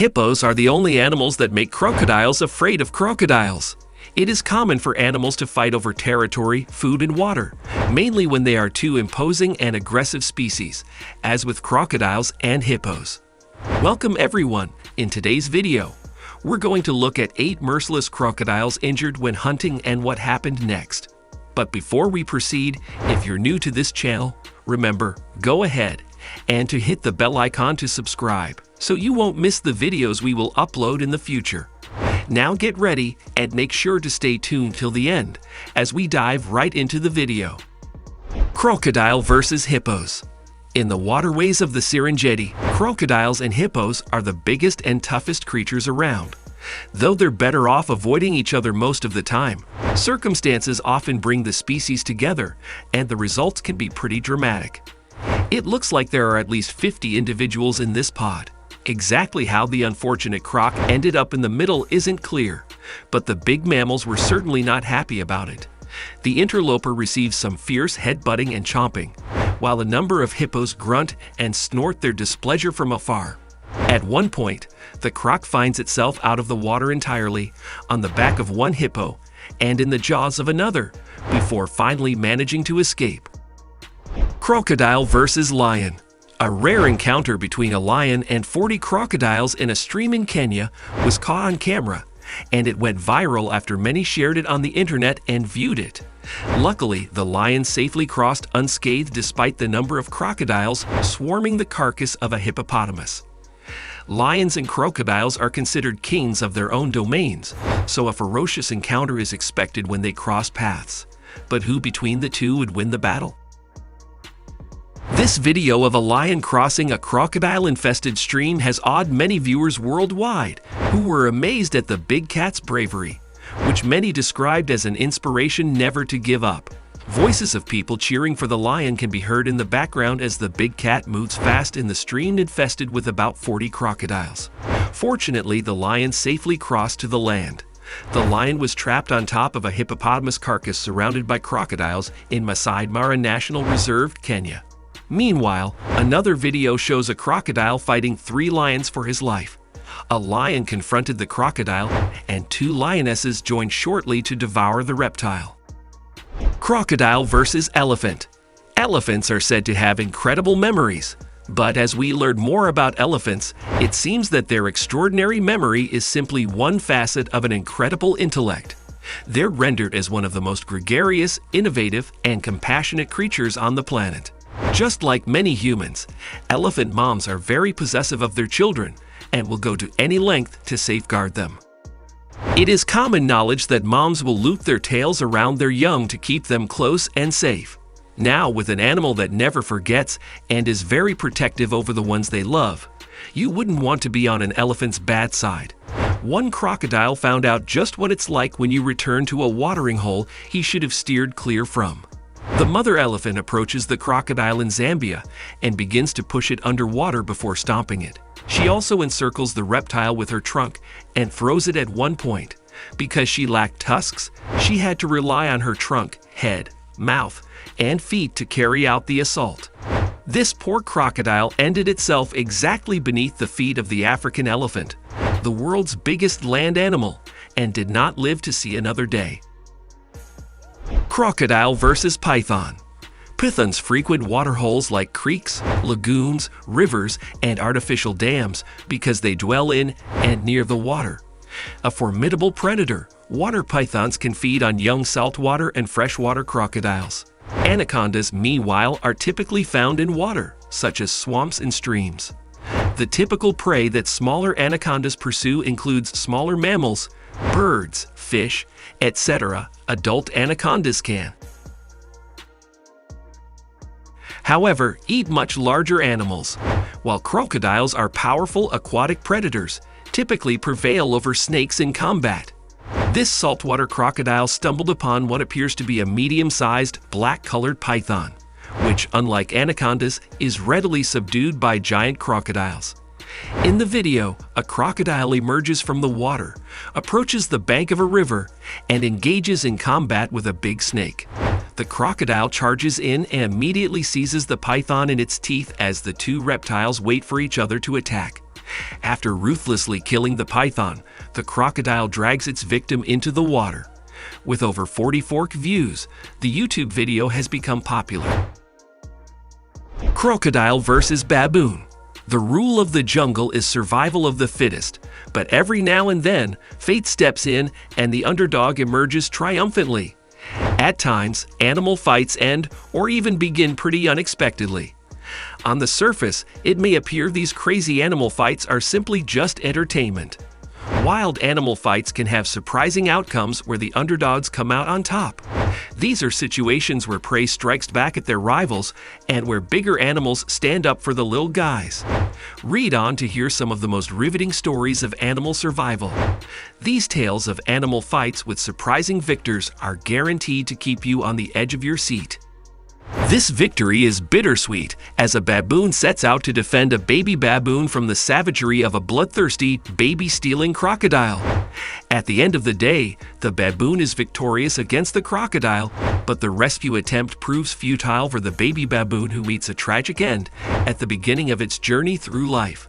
Hippos are the only animals that make crocodiles afraid of crocodiles. It is common for animals to fight over territory, food, and water, mainly when they are two imposing and aggressive species, as with crocodiles and hippos. Welcome everyone! In today's video, we're going to look at 8 merciless crocodiles injured when hunting and what happened next. But before we proceed, if you're new to this channel, remember, go ahead and to hit the bell icon to subscribe, so you won't miss the videos we will upload in the future. Now get ready and make sure to stay tuned till the end, as we dive right into the video. Crocodile versus hippos. In the waterways of the Serengeti, crocodiles and hippos are the biggest and toughest creatures around. Though they're better off avoiding each other most of the time, circumstances often bring the species together, and the results can be pretty dramatic. It looks like there are at least 50 individuals in this pod. Exactly how the unfortunate croc ended up in the middle isn't clear, but the big mammals were certainly not happy about it. The interloper receives some fierce headbutting and chomping, while a number of hippos grunt and snort their displeasure from afar. At one point, the croc finds itself out of the water entirely, on the back of one hippo and in the jaws of another, before finally managing to escape. Crocodile versus lion. A rare encounter between a lion and 40 crocodiles in a stream in Kenya was caught on camera, and it went viral after many shared it on the internet and viewed it. Luckily, the lion safely crossed unscathed despite the number of crocodiles swarming the carcass of a hippopotamus. Lions and crocodiles are considered kings of their own domains, so a ferocious encounter is expected when they cross paths. But who between the two would win the battle? This video of a lion crossing a crocodile-infested stream has awed many viewers worldwide, who were amazed at the big cat's bravery, which many described as an inspiration never to give up. Voices of people cheering for the lion can be heard in the background as the big cat moves fast in the stream infested with about 40 crocodiles. Fortunately, the lion safely crossed to the land. The lion was trapped on top of a hippopotamus carcass surrounded by crocodiles in Masai Mara National Reserve, Kenya. Meanwhile, another video shows a crocodile fighting 3 lions for his life. A lion confronted the crocodile, and 2 lionesses joined shortly to devour the reptile. Crocodile versus elephant. Elephants are said to have incredible memories, but as we learn more about elephants, it seems that their extraordinary memory is simply one facet of an incredible intellect. They're rendered as one of the most gregarious, innovative, and compassionate creatures on the planet. Just like many humans, elephant moms are very possessive of their children and will go to any length to safeguard them. It is common knowledge that moms will loop their tails around their young to keep them close and safe. Now, with an animal that never forgets and is very protective over the ones they love, you wouldn't want to be on an elephant's bad side. One crocodile found out just what it's like when you return to a watering hole he should have steered clear from. The mother elephant approaches the crocodile in Zambia and begins to push it underwater before stomping it. She also encircles the reptile with her trunk and throws it at one point. Because she lacked tusks, she had to rely on her trunk, head, mouth, and feet to carry out the assault. This poor crocodile ended itself exactly beneath the feet of the African elephant, the world's biggest land animal, and did not live to see another day. Crocodile versus python. Pythons frequent water holes like creeks, lagoons, rivers, and artificial dams because they dwell in and near the water. A formidable predator, water pythons can feed on young saltwater and freshwater crocodiles. Anacondas, meanwhile, are typically found in water, such as swamps and streams. The typical prey that smaller anacondas pursue includes smaller mammals, birds, fish, etc. Adult anacondas can, however, eat much larger animals, while crocodiles are powerful aquatic predators, typically prevail over snakes in combat. This saltwater crocodile stumbled upon what appears to be a medium-sized, black-colored python, which, unlike anacondas, is readily subdued by giant crocodiles. In the video, a crocodile emerges from the water, approaches the bank of a river, and engages in combat with a big snake. The crocodile charges in and immediately seizes the python in its teeth as the 2 reptiles wait for each other to attack. After ruthlessly killing the python, the crocodile drags its victim into the water. With over 44 views, the YouTube video has become popular. Crocodile versus baboon. The rule of the jungle is survival of the fittest, but every now and then, fate steps in and the underdog emerges triumphantly. At times, animal fights end or even begin pretty unexpectedly. On the surface, it may appear these crazy animal fights are simply just entertainment. Wild animal fights can have surprising outcomes where the underdogs come out on top. These are situations where prey strikes back at their rivals and where bigger animals stand up for the little guys. Read on to hear some of the most riveting stories of animal survival. These tales of animal fights with surprising victors are guaranteed to keep you on the edge of your seat. This victory is bittersweet as a baboon sets out to defend a baby baboon from the savagery of a bloodthirsty, baby-stealing crocodile. At the end of the day, the baboon is victorious against the crocodile, but the rescue attempt proves futile for the baby baboon who meets a tragic end at the beginning of its journey through life.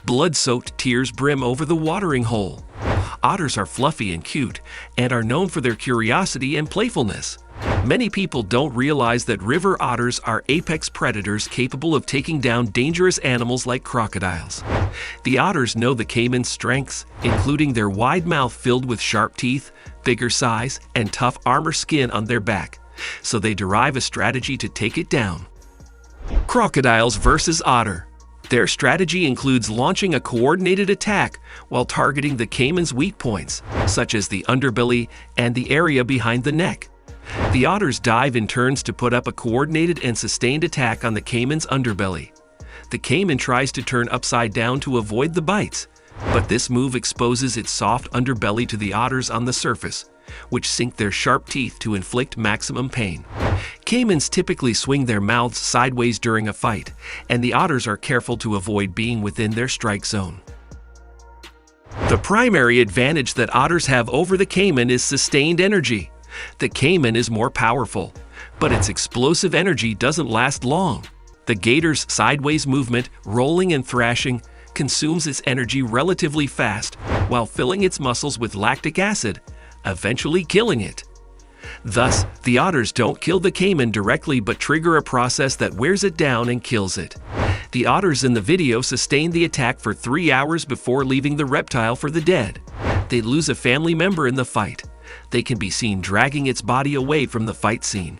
Blood-soaked tears brim over the watering hole. Otters are fluffy and cute and are known for their curiosity and playfulness. Many people don't realize that river otters are apex predators capable of taking down dangerous animals like crocodiles. The otters know the caiman's strengths, including their wide mouth filled with sharp teeth, bigger size, and tough armor skin on their back, so they derive a strategy to take it down. Crocodiles versus otter. Their strategy includes launching a coordinated attack while targeting the caiman's weak points, such as the underbelly and the area behind the neck. The otters dive in turns to put up a coordinated and sustained attack on the caiman's underbelly. The caiman tries to turn upside down to avoid the bites, but this move exposes its soft underbelly to the otters on the surface, which sink their sharp teeth to inflict maximum pain. Caimans typically swing their mouths sideways during a fight, and the otters are careful to avoid being within their strike zone. The primary advantage that otters have over the caiman is sustained energy. The caiman is more powerful, but its explosive energy doesn't last long. The gator's sideways movement, rolling and thrashing, consumes its energy relatively fast while filling its muscles with lactic acid, eventually killing it. Thus, the otters don't kill the caiman directly but trigger a process that wears it down and kills it. The otters in the video sustain the attack for 3 hours before leaving the reptile for the dead. They lose a family member in the fight. They can be seen dragging its body away from the fight scene.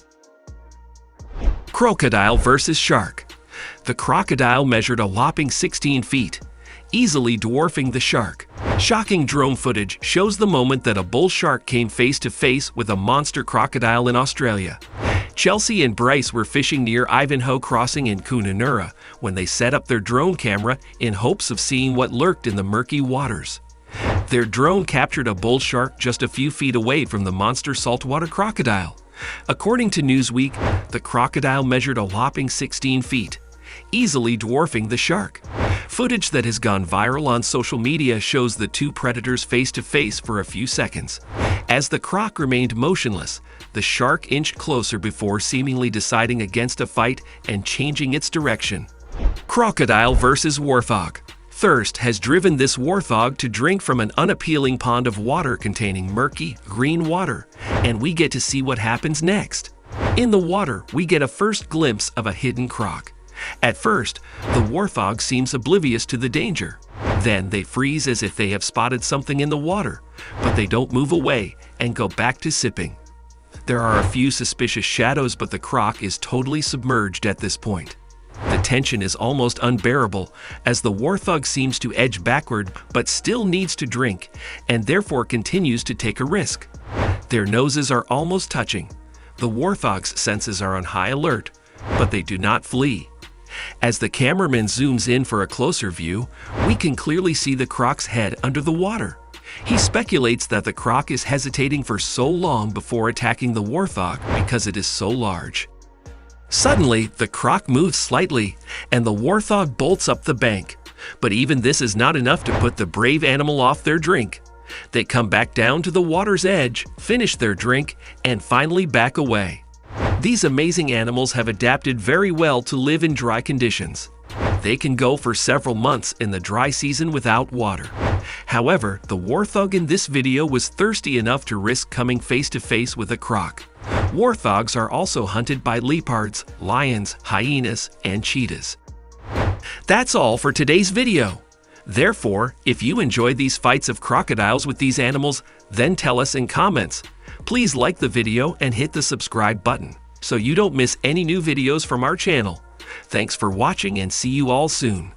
Crocodile versus shark. The crocodile measured a whopping 16 feet, easily dwarfing the shark. Shocking drone footage shows the moment that a bull shark came face to face with a monster crocodile in Australia. Chelsea and Bryce were fishing near Ivanhoe Crossing in Kununurra when they set up their drone camera in hopes of seeing what lurked in the murky waters. Their drone captured a bull shark just a few feet away from the monster saltwater crocodile. According to Newsweek, the crocodile measured a whopping 16 feet, easily dwarfing the shark. Footage that has gone viral on social media shows the two predators face to face for a few seconds. As the croc remained motionless, the shark inched closer before seemingly deciding against a fight and changing its direction. Crocodile versus warthog. Thirst has driven this warthog to drink from an unappealing pond of water containing murky, green water, and we get to see what happens next. In the water, we get a first glimpse of a hidden croc. At first, the warthog seems oblivious to the danger. Then they freeze as if they have spotted something in the water, but they don't move away and go back to sipping. There are a few suspicious shadows, but the croc is totally submerged at this point. The tension is almost unbearable as the warthog seems to edge backward but still needs to drink and therefore continues to take a risk. Their noses are almost touching. The warthog's senses are on high alert, but they do not flee. As the cameraman zooms in for a closer view, we can clearly see the croc's head under the water. He speculates that the croc is hesitating for so long before attacking the warthog because it is so large. Suddenly, the croc moves slightly, and the warthog bolts up the bank. But even this is not enough to put the brave animal off their drink. They come back down to the water's edge, finish their drink, and finally back away. These amazing animals have adapted very well to live in dry conditions. They can go for several months in the dry season without water. However, the warthog in this video was thirsty enough to risk coming face to face with a croc. Warthogs are also hunted by leopards, lions, hyenas, and cheetahs. That's all for today's video. Therefore, if you enjoyed these fights of crocodiles with these animals, then tell us in comments. Please like the video and hit the subscribe button so you don't miss any new videos from our channel. Thanks for watching and see you all soon.